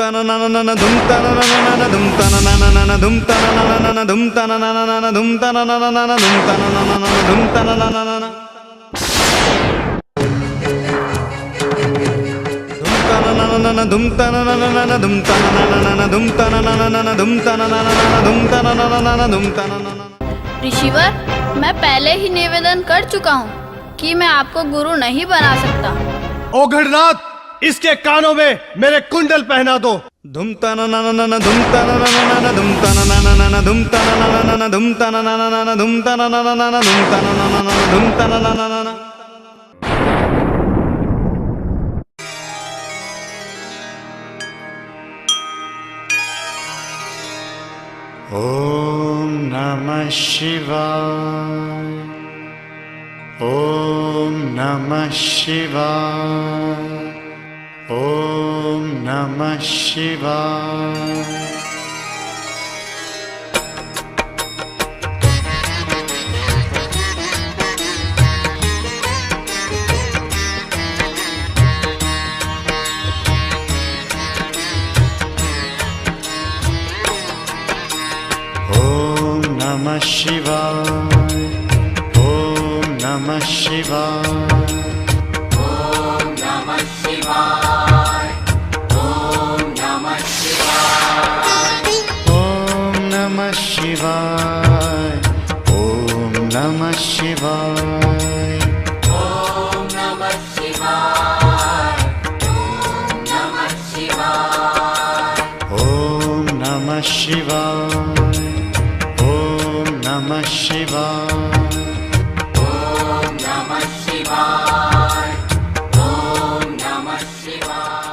तना ना ना ना धुम तना ना ना ना धुम तना ना ना ना धुम तना ना ना ना धुम तना ना ना ना धुम तना ना ना ना धुम तना ना ना ना धुम तना ना ना ना धुम तना ना ना ना धुम तना ना ना ना धुम तना ना ना ना धुम तना ना ना ना धुम तना ना ना ना धुम तना ना ना। ऋषिवर, मैं पहले ही निवेदन कर चुका हूँ कि मैं आपको गुरु नहीं बना सकता। ओ गढ़नाथ, इसके कानों में मेरे कुंडल पहना दो। धुम तना ना ना ना धुम तना ना ना ना धुम तना ना ना ना धुम तना ना ना ना धुम तना ना ना ना धुम तना ना ना ना धुम तना ना ना ना धुम तना ना ना ना। ओम नमः शिवाय। ओम नमः शिवाय। ओम नमः शिवाय। ओम नमः शिवाय। ओम नमः शिवाय। ओम नमः शिवाय। ओम नमः शिवाय। ओम नमः शिवाय। ओम नमः शिवाय। ओम नमः शिवाय। ओम नमः शिवाय। ओम नमः शिवाय। ओम नमः शिवाय। ओम नमः शिवाय।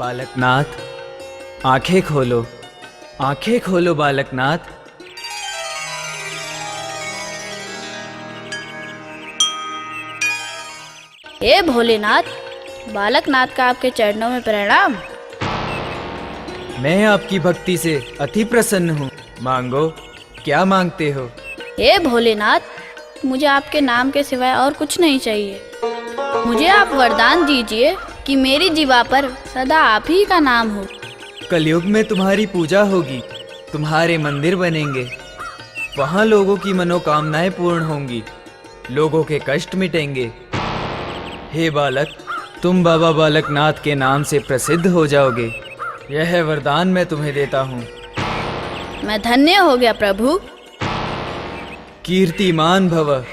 बालकनाथ, आंखें खोलो, आंखें खोलो बालकनाथ। हे भोलेनाथ, बालकनाथ का आपके चरणों में प्रणाम। मैं आपकी भक्ति से अति प्रसन्न हूँ। मांगो, क्या मांगते हो? हे भोलेनाथ, मुझे आपके नाम के सिवाय और कुछ नहीं चाहिए। मुझे आप वरदान दीजिए कि मेरी जीवा पर सदा आप ही का नाम हो। कलयुग में तुम्हारी पूजा होगी, तुम्हारे मंदिर बनेंगे, वहाँ लोगों की मनोकामनाएं पूर्ण होंगी, लोगों के कष्ट मिटेंगे। हे बालक, तुम बाबा बालकनाथ के नाम से प्रसिद्ध हो जाओगे। यह वरदान मैं तुम्हें देता हूँ। मैं धन्य हो गया प्रभु। कीर्तिमान भव।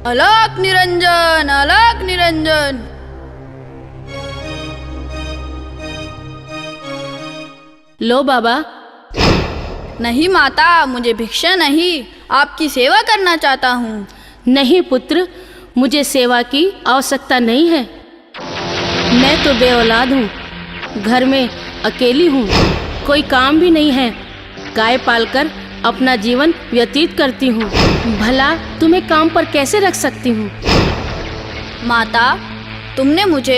अलग निरंजन, अलग निरंजन। लो बाबा। नहीं माता, मुझे भिक्षा नहीं, आपकी सेवा करना चाहता हूँ। नहीं पुत्र, मुझे सेवा की आवश्यकता नहीं है। मैं तो बेऔलाद हूँ, घर में अकेली हूँ, कोई काम भी नहीं है। गाय पालकर अपना जीवन व्यतीत करती हूँ। भला तुम्हें काम पर कैसे रख सकती हूँ? माता, तुमने मुझे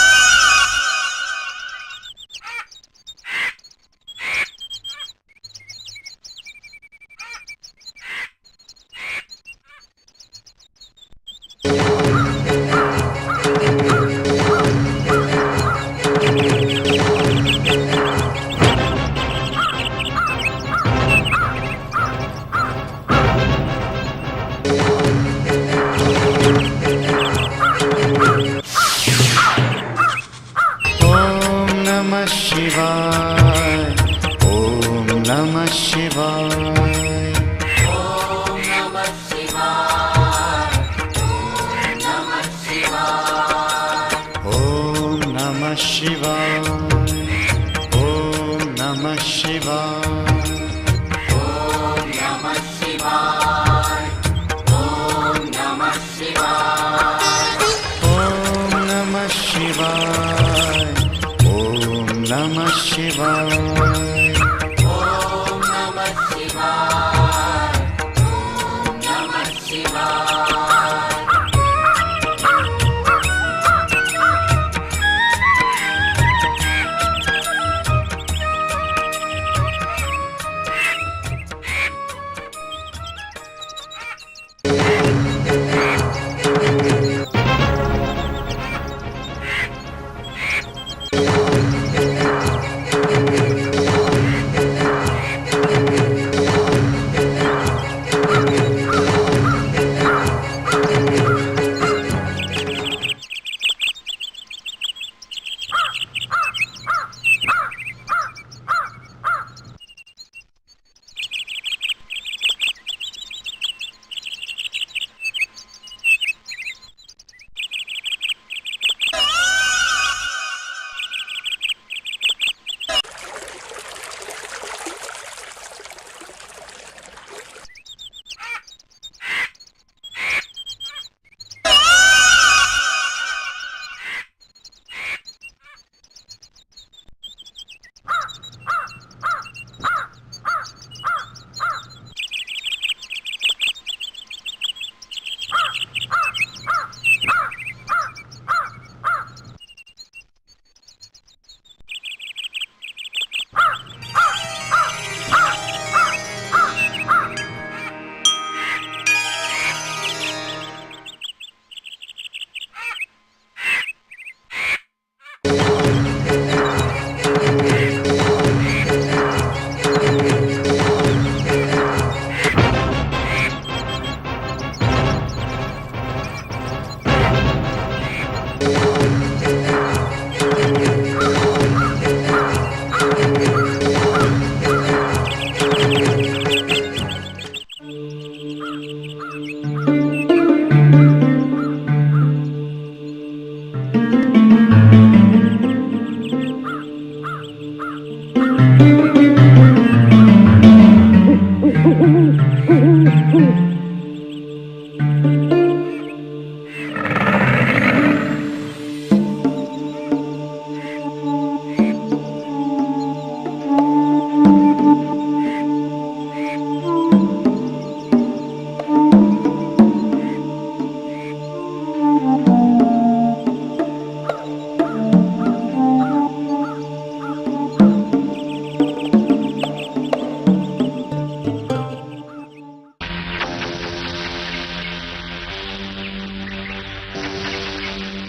नमः शिवाय, ओम नमः शिवाय। ओम नमः शिवाय, ओम नमः शिवाय, ओम नमः शिवाय, ओम नमः शिवाय, ओम नमः शिवाय, ओम नमः शिवाय, ओम नमः शिवाय, ओम नमः शिवाय, ओम नमः शिवाय।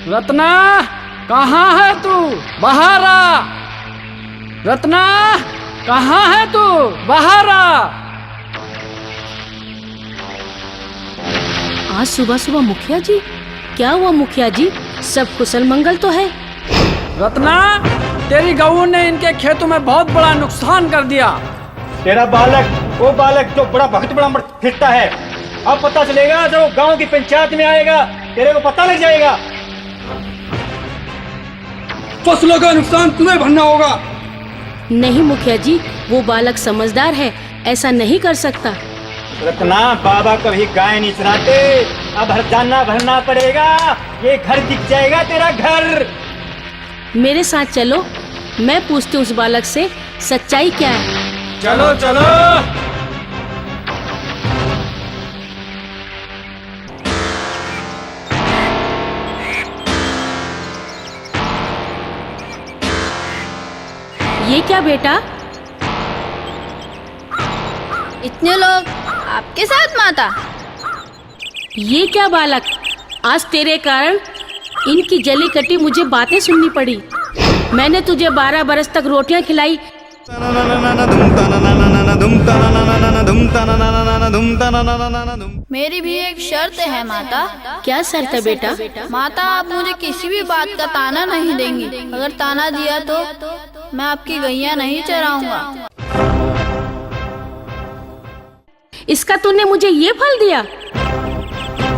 रत्ना, कहाँ है तू? बाहर आ। रत्ना, कहाँ है तू? बाहर आ। आज सुबह सुबह मुखिया जी, क्या हुआ मुखिया जी? सब कुशल मंगल तो है? रत्ना, तेरी गऊ ने इनके खेतों में बहुत बड़ा नुकसान कर दिया। तेरा बालक, वो बालक जो बड़ा भक्त बड़ा मर्द फिरता है, अब पता चलेगा जब वो गांव की पंचायत में आएगा, तेरे को पता लग जाएगा। फसलों का नुकसान तुम्हें भरना होगा। नहीं मुखिया जी, वो बालक समझदार है, ऐसा नहीं कर सकता। रत्ना, बाबा कभी गाय नहीं चराते, अब हरजाना भरना पड़ेगा। ये घर दिख जाएगा, तेरा घर। मेरे साथ चलो, मैं पूछती हूँ उस बालक से सच्चाई क्या है। चलो चलो। ये क्या बेटा? इतने लोग आपके साथ माता? ये क्या बालक? आज तेरे कारण इनकी जली कटी मुझे बातें सुननी पड़ी। मैंने तुझे 12 बरस तक रोटियां खिलाई, मेरी भी एक शर्त है माता। क्या शर्त है बेटा? माता, आप मुझे किसी भी बात का ताना नहीं देंगी। अगर ताना दिया तो मैं आपकी गैया नहीं चराऊंगा। इसका तूने मुझे ये फल दिया?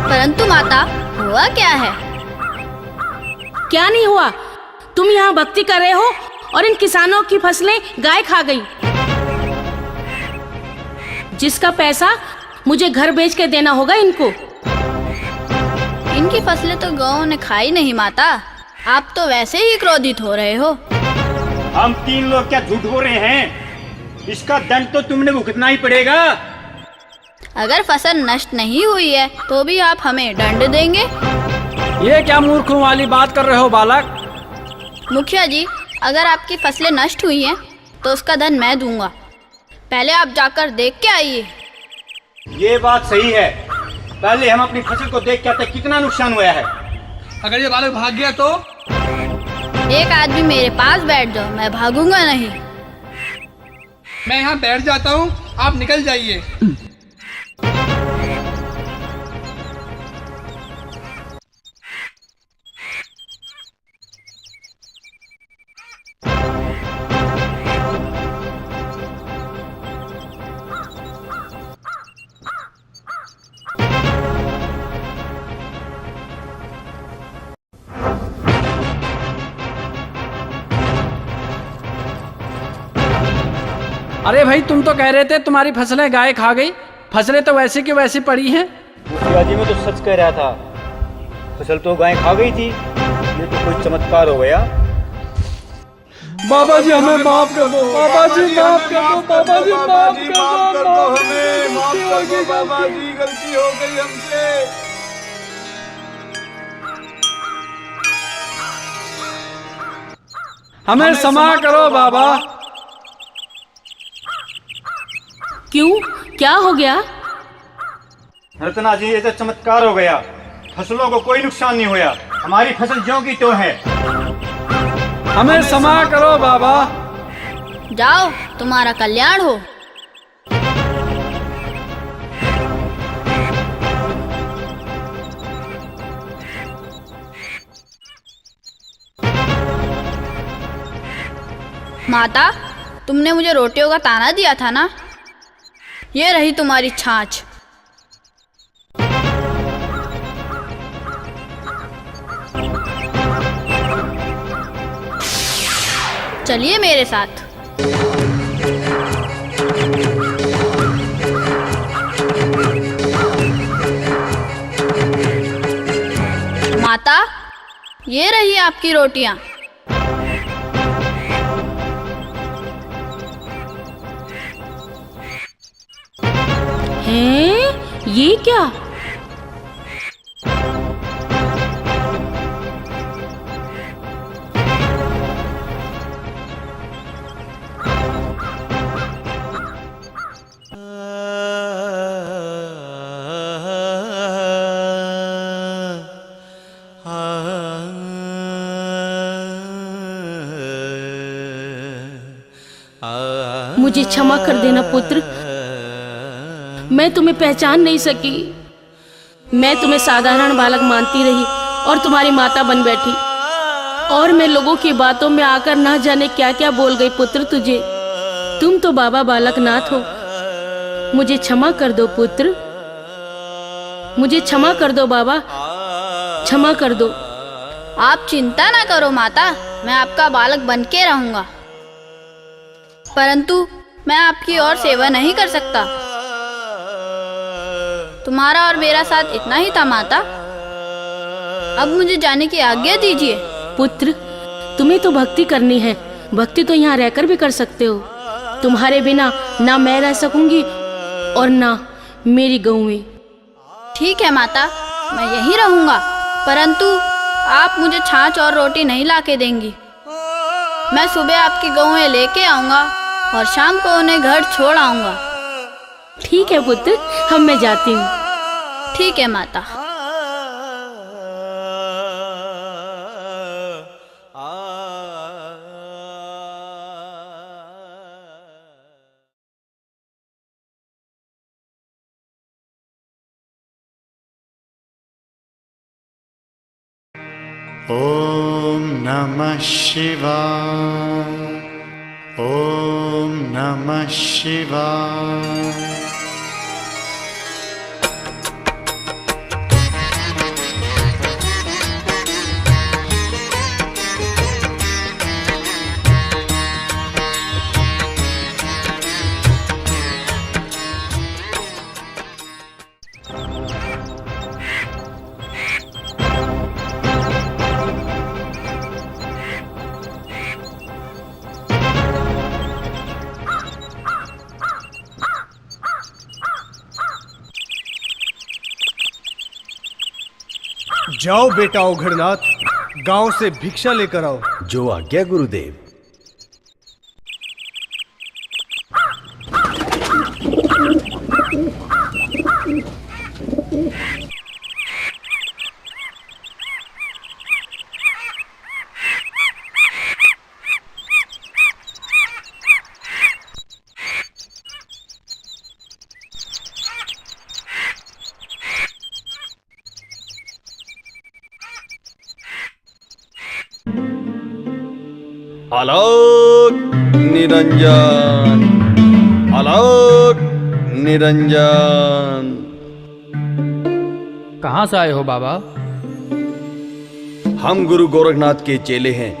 परंतु माता, हुआ क्या है? क्या नहीं हुआ? तुम यहाँ भक्ति कर रहे हो और इन किसानों की फसलें गाय खा गई, जिसका पैसा मुझे घर बेच के देना होगा इनको। इनकी फसलें तो गौं ने खाई नहीं माता। आप तो वैसे ही क्रोधित हो रहे हो। हम 3 लोग क्या झूठ बोल रहे हैं? इसका दंड तो तुमने भुगतना ही पड़ेगा। अगर फसल नष्ट नहीं हुई है तो भी आप हमें दंड देंगे? ये क्या मूर्खों वाली बात कर रहे हो बालक? मुखिया जी, अगर आपकी फसलें नष्ट हुई हैं तो उसका धन मैं दूंगा। पहले आप जाकर देख के आइए। ये बात सही है। पहले हम अपनी फसल को देख के आते कितना नुकसान हुआ है। अगर ये बालक भाग गया तो? एक आदमी मेरे पास बैठ जाओ, मैं भागूंगा नहीं। मैं यहाँ बैठ जाता हूँ, आप निकल जाइए। अरे भाई, तुम तो कह रहे थे तुम्हारी फसलें गाय खा गई। फसलें तो वैसी की वैसी पड़ी हैं। मुखिया जी, मैं तो सच कह रहा था। फसल तो गाय खा गई थी। ये तो कोई चमत्कार हो गया। बाबा जी हमें माफ कर दो। बाबा जी माफ कर दो। बाबा जी माफ कर दो हमें। माफ कर दो बाबा जी, गलती हो गई हमसे। हमें क्षमा करो बाबा। क्यों? क्या हो गया? रत्ना जी, ये तो चमत्कार हो गया। फसलों को कोई नुकसान नहीं हुआ। हमारी फसल ज्यों की त्यों है। हमें क्षमा करो बाबा। जाओ, तुम्हारा कल्याण हो। माता, तुमने मुझे रोटियों का ताना दिया था ना? ये रही तुम्हारी छाछ। चलिए मेरे साथ। माता, ये रही आपकी रोटियां। हैं? ये क्या? मुझे क्षमा कर देना पुत्र। मैं तुम्हें पहचान नहीं सकी। मैं तुम्हें साधारण बालक मानती रही और तुम्हारी माता बन बैठी, और मैं लोगों की बातों में आकर ना जाने क्या क्या बोल गई पुत्र तुझे। तुम तो बाबा बालक नाथ हो। मुझे क्षमा कर दो पुत्र। मुझे क्षमा कर दो बाबा, क्षमा कर दो। आप चिंता ना करो माता, मैं आपका बालक बन के रहूंगा। परंतु मैं आपकी और सेवा नहीं कर सकता। तुम्हारा और मेरा साथ इतना ही था माता। अब मुझे जाने की आज्ञा दीजिए। पुत्र, तुम्हें तो भक्ति करनी है। भक्ति तो यहाँ रहकर भी कर सकते हो। तुम्हारे बिना ना मैं रह सकूंगी और ना मेरी गौएं। ठीक है माता, मैं यहीं रहूंगा। परंतु आप मुझे छाछ और रोटी नहीं लाके देंगी। मैं सुबह आपकी गौएं लेके आऊंगा और शाम को उन्हें घर छोड़ आऊंगा। ठीक है पुत्र, हम मैं जाती हूँ। ठीक है माता। ॐ नमः शिवाय ॐ नमः शिवाय जाओ बेटा उघड़नाथ, गांव से भिक्षा लेकर आओ। जो आज्ञा गुरुदेव। आलोक निरंजन, आलोक निरंजन। कहाँ से आए हो बाबा? हम गुरु गोरखनाथ के चेले हैं,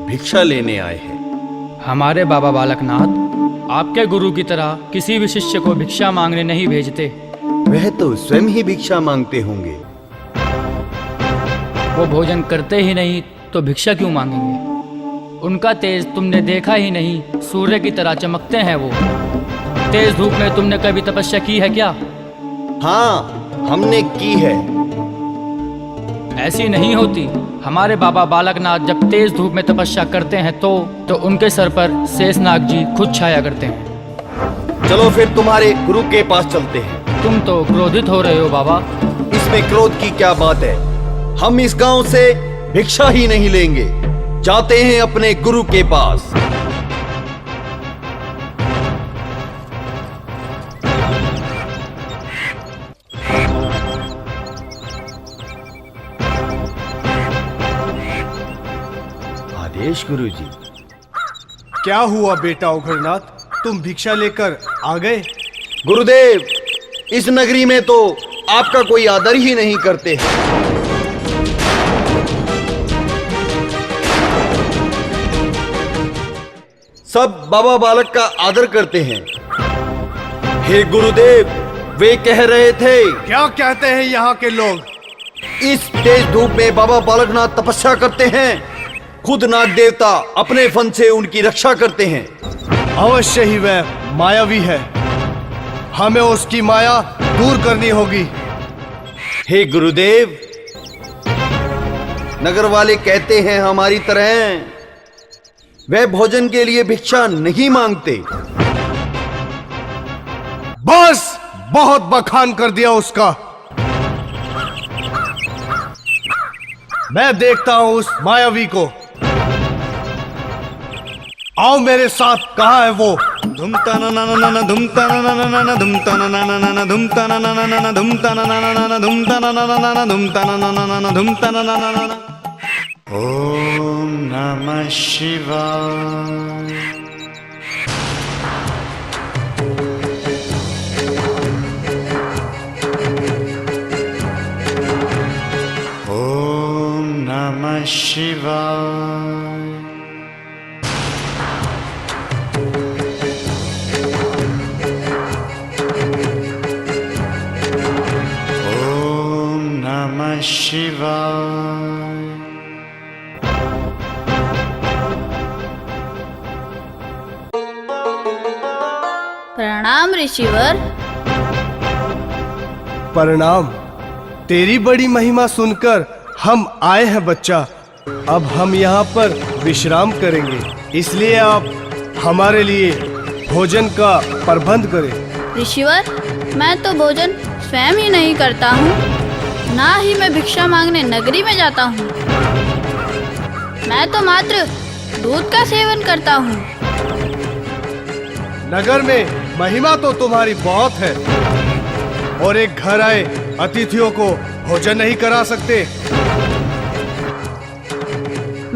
भिक्षा लेने आए हैं। हमारे बाबा बालकनाथ आपके गुरु की तरह किसी भी शिष्य को भिक्षा मांगने नहीं भेजते। वह तो स्वयं ही भिक्षा मांगते होंगे। वो भोजन करते ही नहीं तो भिक्षा क्यों मांगेंगे? उनका तेज तुमने देखा ही नहीं, सूर्य की तरह चमकते हैं वो। तेज धूप में तुमने कभी तपस्या की है क्या? हाँ, हमने की है। ऐसी नहीं होती। हमारे बाबा बालकनाथ जब तेज धूप में तपस्या करते हैं तो उनके सर पर शेषनाग जी खुद छाया करते हैं। चलो फिर तुम्हारे गुरु के पास चलते हैं। तुम तो क्रोधित हो रहे हो बाबा। इसमें क्रोध की क्या बात है? हम इस गांव से भिक्षा ही नहीं लेंगे, जाते हैं अपने गुरु के पास। आदेश गुरुजी। क्या हुआ बेटा उघड़नाथ, तुम भिक्षा लेकर आ गए? गुरुदेव, इस नगरी में तो आपका कोई आदर ही नहीं करते हैं। सब बाबा बालक का आदर करते हैं। हे गुरुदेव, वे कह रहे थे। क्या कहते हैं यहाँ के लोग? इस तेज धूप में बाबा बालकनाथ तपस्या करते हैं। खुद नाग देवता अपने फन से उनकी रक्षा करते हैं। अवश्य ही वह मायावी है, हमें उसकी माया दूर करनी होगी। हे गुरुदेव, नगर वाले कहते हैं हमारी तरह वह भोजन के लिए भिक्षा नहीं मांगते। बस, बहुत बखान कर दिया उसका। मैं देखता हूं उस मायावी को। आओ मेरे साथ, कहाँ है वो? धुमता ना ना ना ना धुमता ना ना ना ना धुमता ना ना ना ना धुमता ना ना ना ना धुमता ना ना ना ना धुमता ना ना ना ना धुमता ना ना ना ना धुमता ना ना ना ना। ॐ नमः शिवाय ॐ नमः शिवाय ॐ नमः शिवाय। प्रणाम ऋषिवर। प्रणाम। तेरी बड़ी महिमा सुनकर हम आए हैं बच्चा। अब हम यहाँ पर विश्राम करेंगे, इसलिए आप हमारे लिए भोजन का प्रबंध करें। ऋषिवर, मैं तो भोजन स्वयं ही नहीं करता हूँ, ना ही मैं भिक्षा मांगने नगरी में जाता हूँ। मैं तो मात्र दूध का सेवन करता हूँ। नगर में महिमा तो तुम्हारी बहुत है, और एक घर आए अतिथियों को भोजन नहीं करा सकते।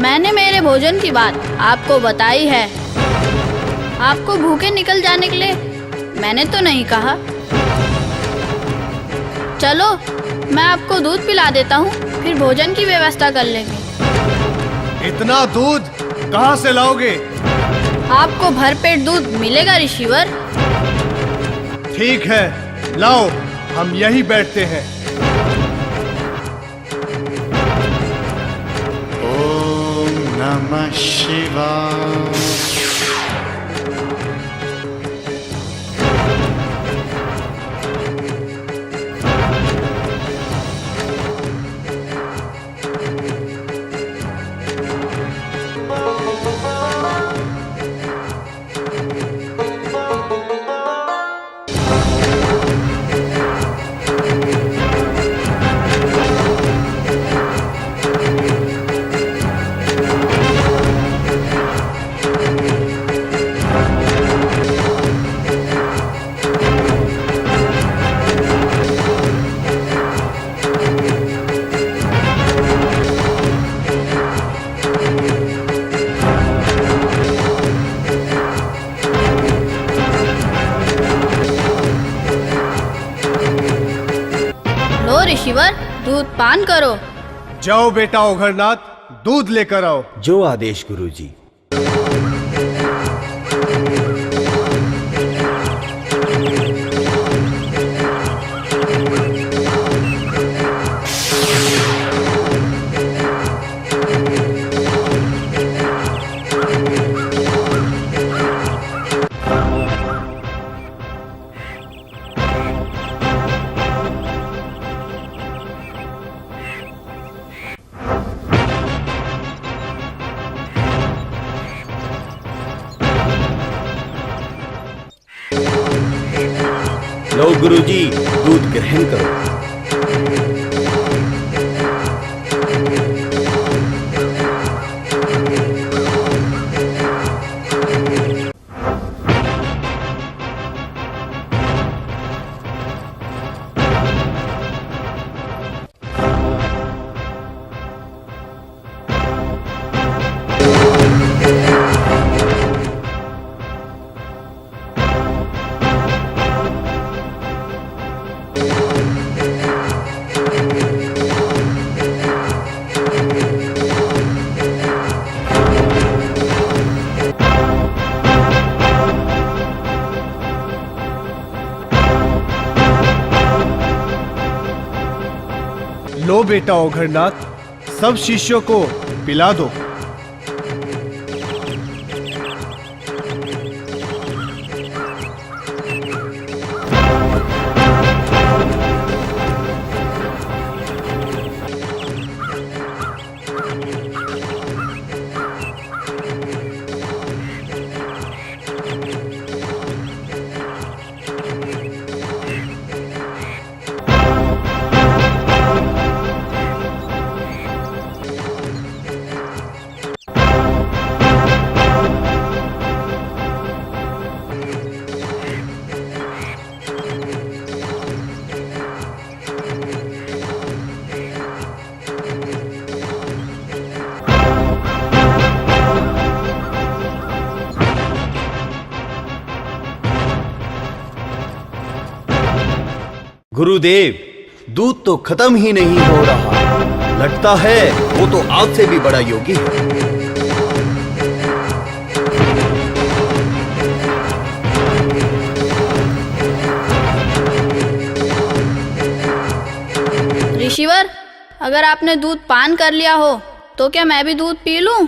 मैंने मेरे भोजन की बात आपको बताई है। आपको भूखे निकल जाने के लिए मैंने तो नहीं कहा। चलो मैं आपको दूध पिला देता हूँ, फिर भोजन की व्यवस्था कर लेंगे। इतना दूध कहाँ से लाओगे? आपको भरपेट दूध मिलेगा ऋषिवर। ठीक है, लाओ, हम यहीं बैठते हैं। ओम नमः शिवाय। लो ऋषिवर, दूध पान करो। जाओ बेटा ओघरनाथ, दूध लेकर आओ। जो आदेश गुरुजी। लो गुरुजी, दूध ग्रहण करो। लो बेटा ओघरनाथ, सब शिष्यों को पिला दो। गुरुदेव, दूध तो खत्म ही नहीं हो रहा। लगता है वो तो आपसे भी बड़ा योगी है। ऋषिवर, अगर आपने दूध पान कर लिया हो तो क्या मैं भी दूध पी लूं?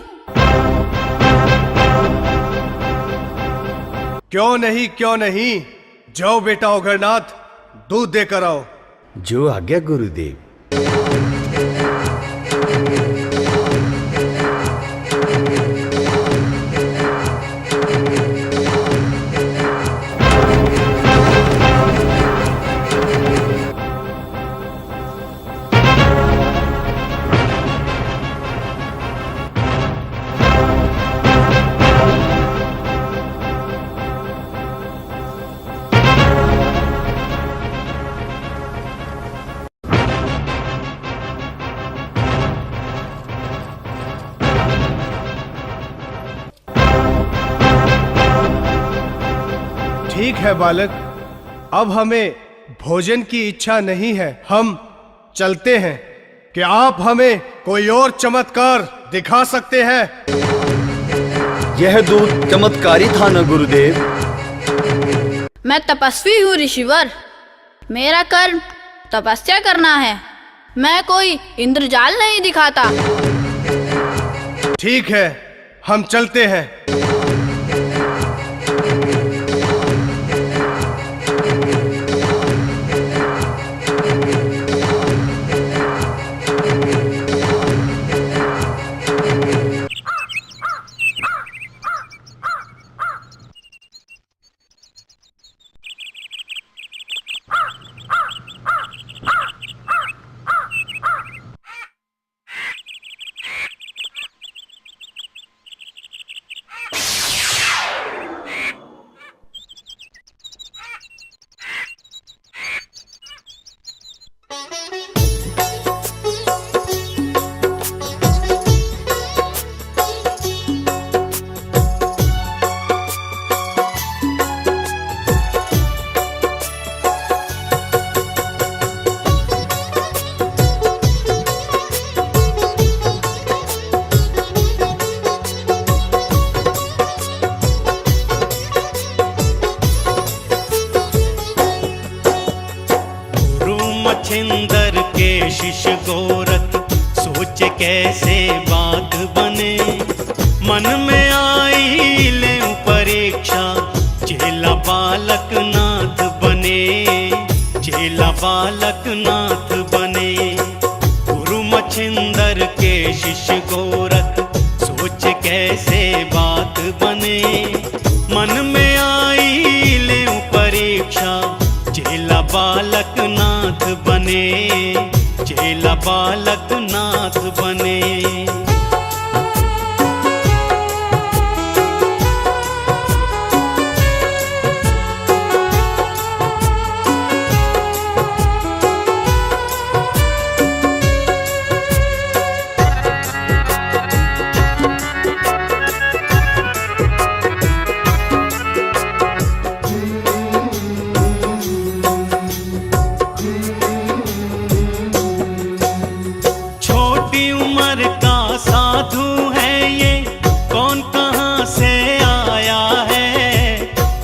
क्यों नहीं, क्यों नहीं। जाओ बेटा ओघरनाथ, दूध देकर आओ। जो आज्ञा गुरुदेव। ठीक है बालक, अब हमें भोजन की इच्छा नहीं है। हम चलते हैं। क्या आप हमें कोई और चमत्कार दिखा सकते हैं? यह दूध चमत्कारी था ना गुरुदेव? मैं तपस्वी हूँ ऋषिवर। मेरा कर्म तपस्या करना है। मैं कोई इंद्रजाल नहीं दिखाता। ठीक है, हम चलते हैं। मच्छिंदर के शिष्य गोरख सोचे कैसे बात बने। मन में आई ले परीक्षा, चेला बालक नाथ बने। चेला बालक नाथ बने। गुरु मच्छिंदर के शिष्य गोरख सोचे कैसे बात बने। मन में आई ले परीक्षा, चेला बालक नाथ बने। चेला बालक नाथ बने।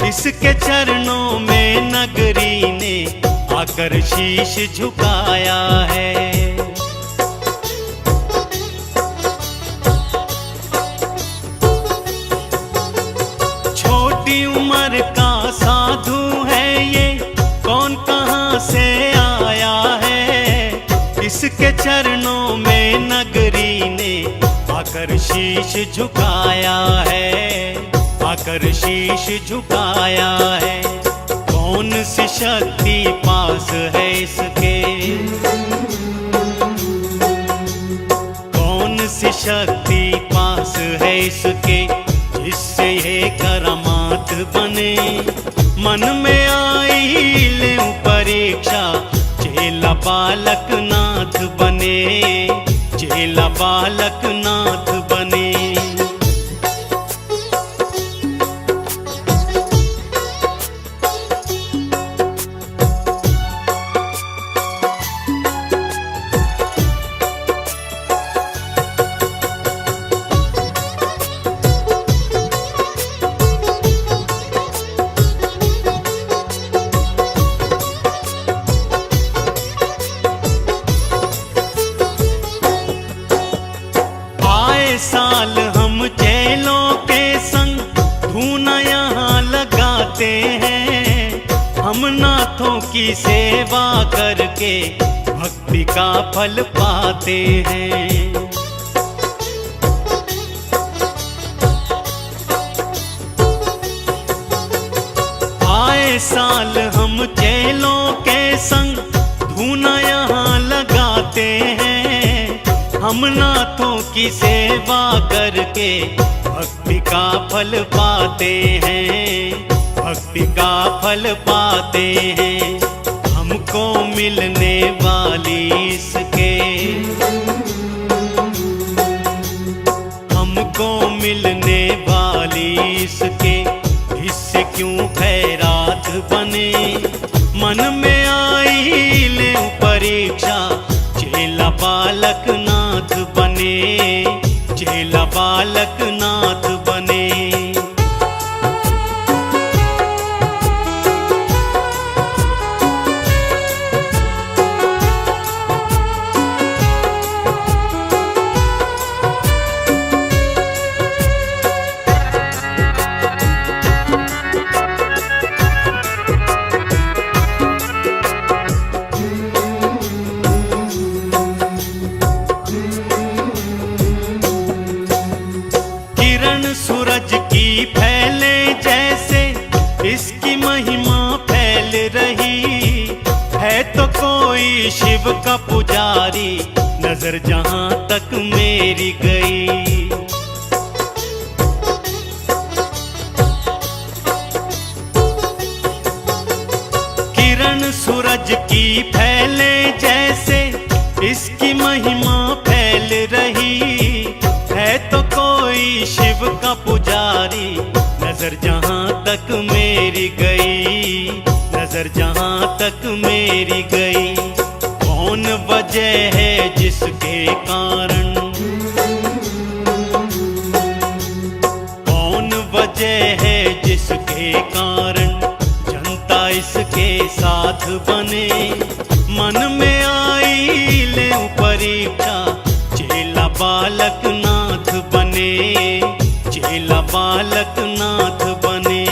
इसके चरणों में नगरी ने आकर शीश झुकाया है। छोटी उम्र का साधु है ये, कौन कहाँ से आया है। इसके चरणों में नगरी ने आकर शीश झुकाया है। आकर शीश झुकाया है। कौन सी शक्ति पास है इसके। कौन सी शक्ति पास है इसके, जिससे ये करामात बने। मन में आई ले परीक्षा, चेला बालक नाथ बने। चेला बालक नाथ बने। साल हम चेलों के संग धूना यहाँ लगाते हैं। हम नाथों की सेवा करके भक्ति का फल पाते हैं। आए साल हम चेलों के संग धूना यहाँ लगाते हैं। हम नाथों की सेवा करके भक्ति का फल पाते हैं। भक्ति का फल पाते हैं। हमको मिलने वाली इसके, हमको मिलने वाली इसके, इससे क्यों खैरात बने। मन में आई ले परीक्षा, चेला बालक नाथ बने, चेला बालक नाथ बने। सूरज की फैले जैसे इसकी महिमा फैल रही है, तो कोई शिव का पुजारी नजर जहां तक मेरी गई। किरण सूरज की फैले जैसे इसकी महिमा फैल रही है, तो कोई शिव का पुजारी नजर जहां तक मेरी गई, नजर जहां तक मेरी गई। कौन वजह है जिसके कारण, कौन वजह है जिसके कारण जनता इसके साथ बने। मन में आई ले परीक्षा, चेला बालक नाथ बने, चेला बालक नाथ बने।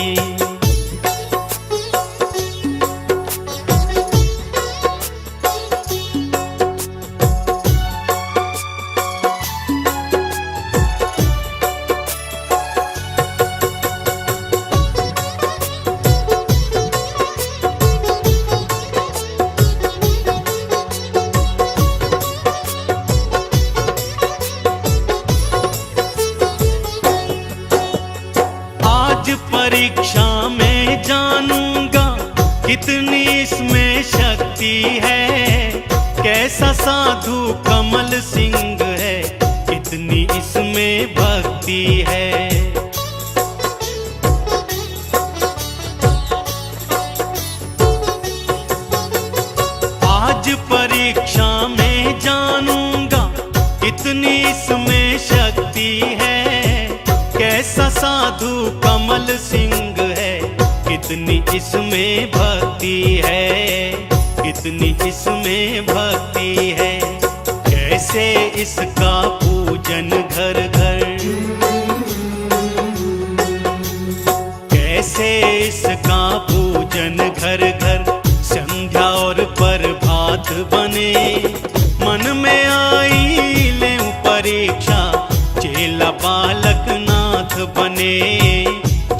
परीक्षा में जानूंगा कितनी इसमें शक्ति है, कैसा साधु कमल सिंह है, कितनी इसमें भक्ति है। आज परीक्षा में जानूंगा कितनी इसमें शक्ति है, कैसा साधु कमल सिंह है, कितनी इसमें भक्ति है, कितनी इसमें भक्ति है। कैसे इसका पूजन घर घर, कैसे इसका पूजन घर घर, संध्या और प्रभात बने। मन में आई ले परीक्षा, चेला बालक नाथ बने,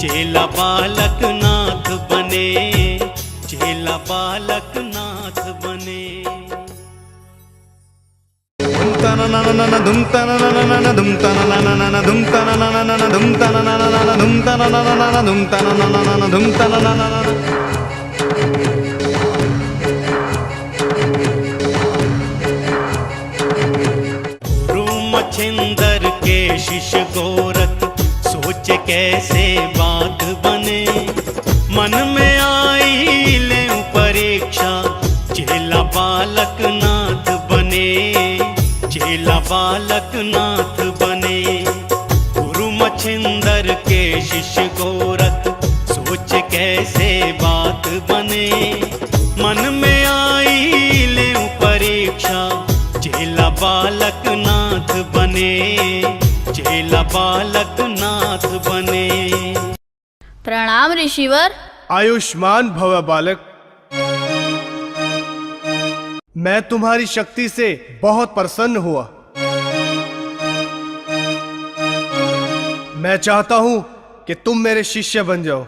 चेला बालक नाथ बने, चेला बालक नाथ बने। धुम तना ना ना ना धुम तना ना ना ना धुम तना ना ना ना धुम तना ना ना ना धुम तना ना ना ना धुम तना ना ना ना धुम तना ना ना ना धुम तना ना ना ना। मच्छिंदर के शिष्य गोरख सोचे कैसे बात बने। मन में आई ले परीक्षा, चेला बालक नाथ बने, चेला बालक नाथ बने। गुरु मच्छिंदर के शिष्य गोरख सोचे कैसे बात बने। मन में आई ले परीक्षा, चेला बालक नाथ बने, चेला बालक नाथ बने। प्रणाम ऋषिवर। आयुष्मान भव बालक। मैं तुम्हारी शक्ति से बहुत प्रसन्न हुआ। मैं चाहता हूं कि तुम मेरे शिष्य बन जाओ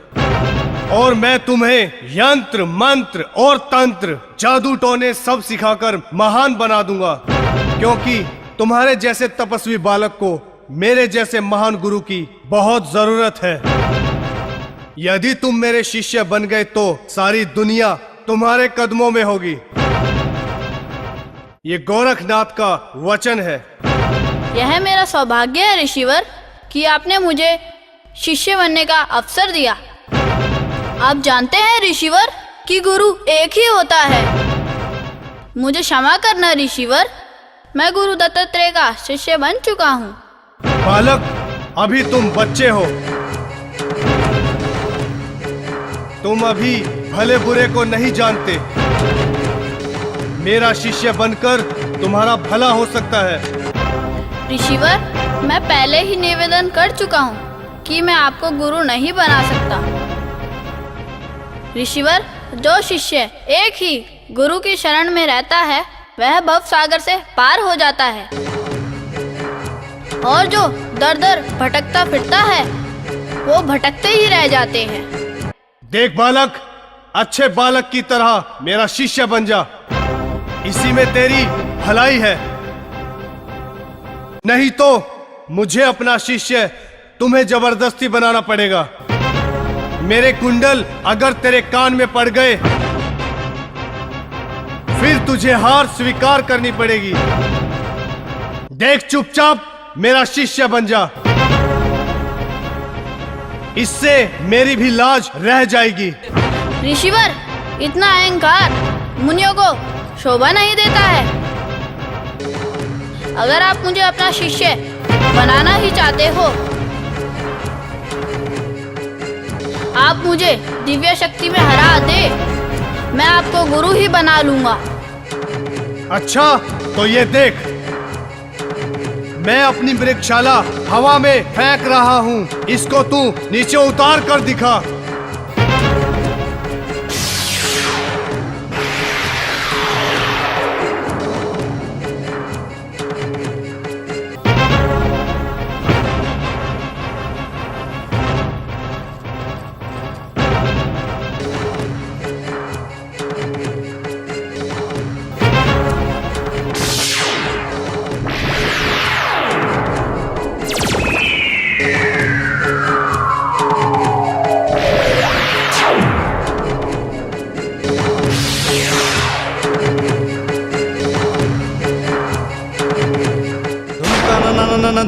और मैं तुम्हें यंत्र मंत्र और तंत्र जादू टोने सब सिखाकर महान बना दूंगा, क्योंकि तुम्हारे जैसे तपस्वी बालक को मेरे जैसे महान गुरु की बहुत जरूरत है। यदि तुम मेरे शिष्य बन गए तो सारी दुनिया तुम्हारे कदमों में होगी। ये गोरखनाथ का वचन है। यह मेरा सौभाग्य है ऋषिवर कि आपने मुझे शिष्य बनने का अवसर दिया। आप जानते हैं ऋषिवर कि गुरु एक ही होता है। मुझे क्षमा करना ऋषिवर, मैं गुरु दत्तात्रेय का शिष्य बन चुका हूँ। बालक, अभी तुम बच्चे हो। तुम अभी भले बुरे को नहीं जानते। मेरा शिष्य बनकर तुम्हारा भला हो सकता है। ऋषिवर, मैं पहले ही निवेदन कर चुका हूँ कि मैं आपको गुरु नहीं बना सकता। ऋषिवर, जो शिष्य एक ही गुरु की शरण में रहता है वह भव सागर से पार हो जाता है, और जो दर दर भटकता फिरता है वो भटकते ही रह जाते हैं। देख बालक, अच्छे बालक की तरह मेरा शिष्य बन जा, इसी में तेरी भलाई है। नहीं तो मुझे अपना शिष्य तुम्हें जबरदस्ती बनाना पड़ेगा। मेरे कुंडल अगर तेरे कान में पड़ गए फिर तुझे हार स्वीकार करनी पड़ेगी। देख, चुपचाप मेरा शिष्य बन जा, इससे मेरी भी लाज रह जाएगी। ऋषिवर, इतना अहंकार मुनियों को शोभा नहीं देता है। अगर आप मुझे अपना शिष्य बनाना ही चाहते हो, आप मुझे दिव्य शक्ति में हरा दे, मैं आपको गुरु ही बना लूंगा। अच्छा, तो ये देख, मैं अपनी मृगशाला हवा में फेंक रहा हूँ, इसको तू नीचे उतार कर दिखा।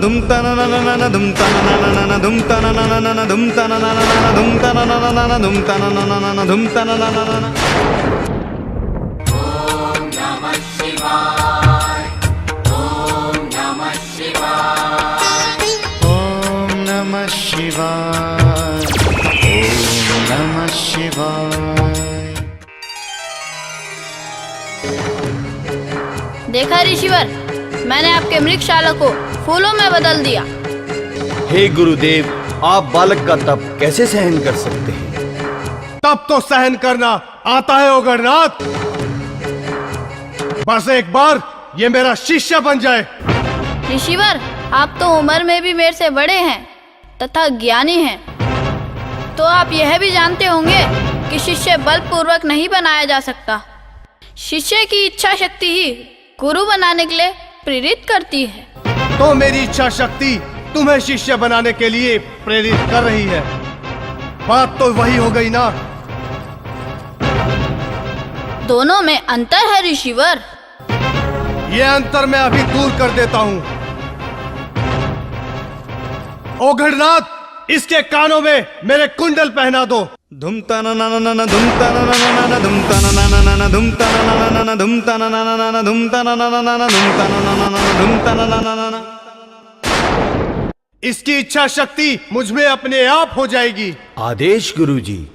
धुम तना ना ना ना धुम तना ना ना ना धुम तना ना ना ना धुम तना ना ना ना धुम तना ना ना ना धुम तना ना ना ना धुम तना ना ना ना। ओम नमः शिवाय, ओम नमः शिवाय, ओम नमः शिवाय, ओम नमः शिवाय। देखा ऋषिवर, मैंने आपके मृगशाला को फूलों में बदल दिया। हे गुरुदेव, आप बालक का तप कैसे सहन कर सकते हैं? तब तो सहन करना आता है ओगरनाथ। बस एक बार ये मेरा शिष्य बन जाए। ऋषिवर, आप तो उम्र में भी मेरे से बड़े हैं तथा ज्ञानी हैं, तो आप यह भी जानते होंगे कि शिष्य बलपूर्वक नहीं बनाया जा सकता। शिष्य की इच्छा शक्ति ही गुरु बनाने के लिए प्रेरित करती है। तो मेरी इच्छा शक्ति तुम्हें शिष्य बनाने के लिए प्रेरित कर रही है। बात तो वही हो गई ना। दोनों में अंतर है ऋषिवर। ये अंतर मैं अभी दूर कर देता हूँ। ओघड़नाथ, इसके कानों में मेरे कुंडल पहना दो। धुम तना ना ना ना धुम तना ना ना ना धुम तना ना ना ना धुम तना ना ना ना धुम तना ना ना ना धुम तना ना ना ना धुम तना ना ना धुम तना ना ना। इसकी इच्छा शक्ति मुझ में अपने आप हो जाएगी। आदेश गुरुजी।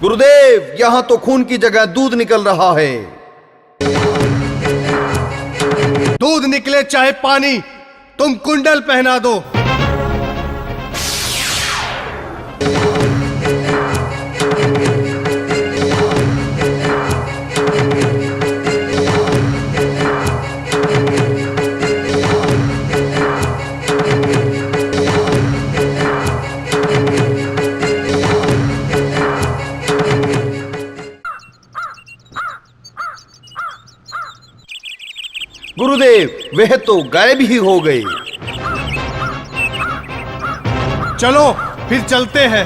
गुरुदेव, यहां तो खून की जगह दूध निकल रहा है। दूध निकले चाहे पानी, तुम कुंडल पहना दो। गुरुदेव, वह तो गायब ही हो गए। चलो फिर चलते हैं।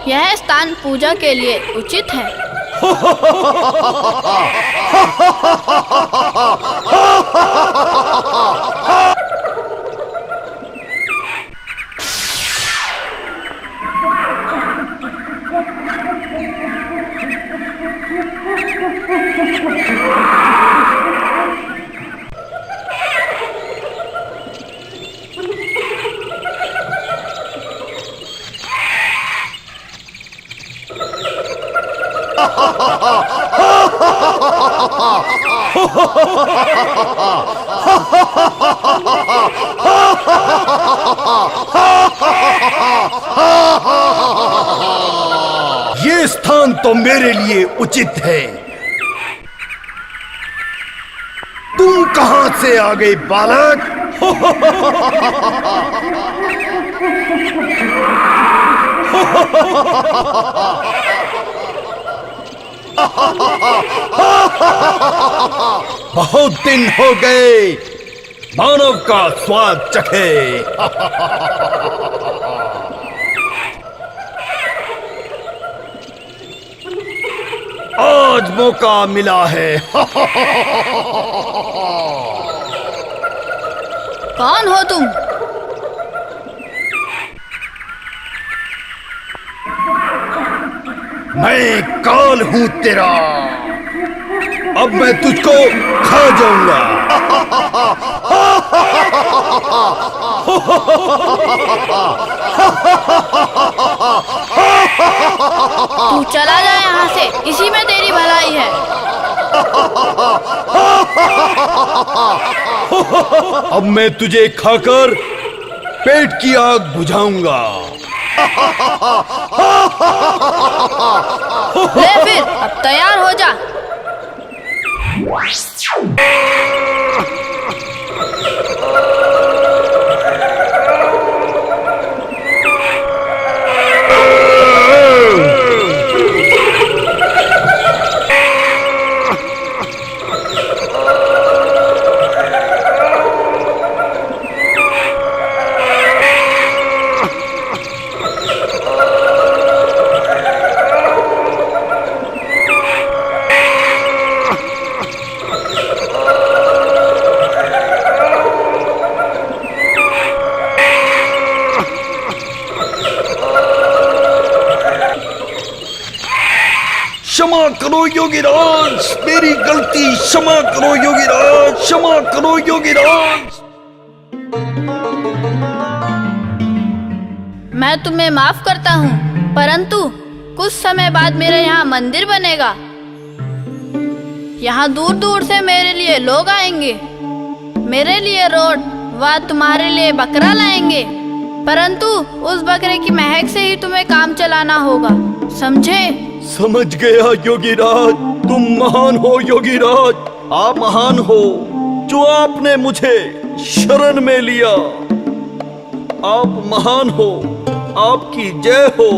यह स्थान पूजा के लिए उचित है। ये स्थान तो मेरे लिए उचित है। तुम कहां से आ गए बालक? बहुत दिन हो गए मानव का स्वाद चखे। आज मौका मिला है। कौन हो तुम? मैं काल हूं तेरा। अब मैं तुझको खा जाऊंगा। तू चला जा यहाँ से, इसी में तेरी भलाई है। अब मैं तुझे खाकर पेट की आग बुझाऊंगा। ले फिर, अब तैयार हो जा। क्षमा करो योगीराज, मेरी गलती। क्षमा करो योगीराज, क्षमा करो योगीराज। मैं तुम्हें माफ करता हूँ, परंतु कुछ समय बाद मेरे यहाँ मंदिर बनेगा। यहाँ दूर दूर से मेरे लिए लोग आएंगे। मेरे लिए रोट व तुम्हारे लिए बकरा लाएंगे। परंतु उस बकरे की महक से ही तुम्हें काम चलाना होगा, समझे? समझ गया योगीराज, तुम महान हो योगीराज, आप महान हो जो आपने मुझे शरण में लिया। आप महान हो, आपकी जय हो।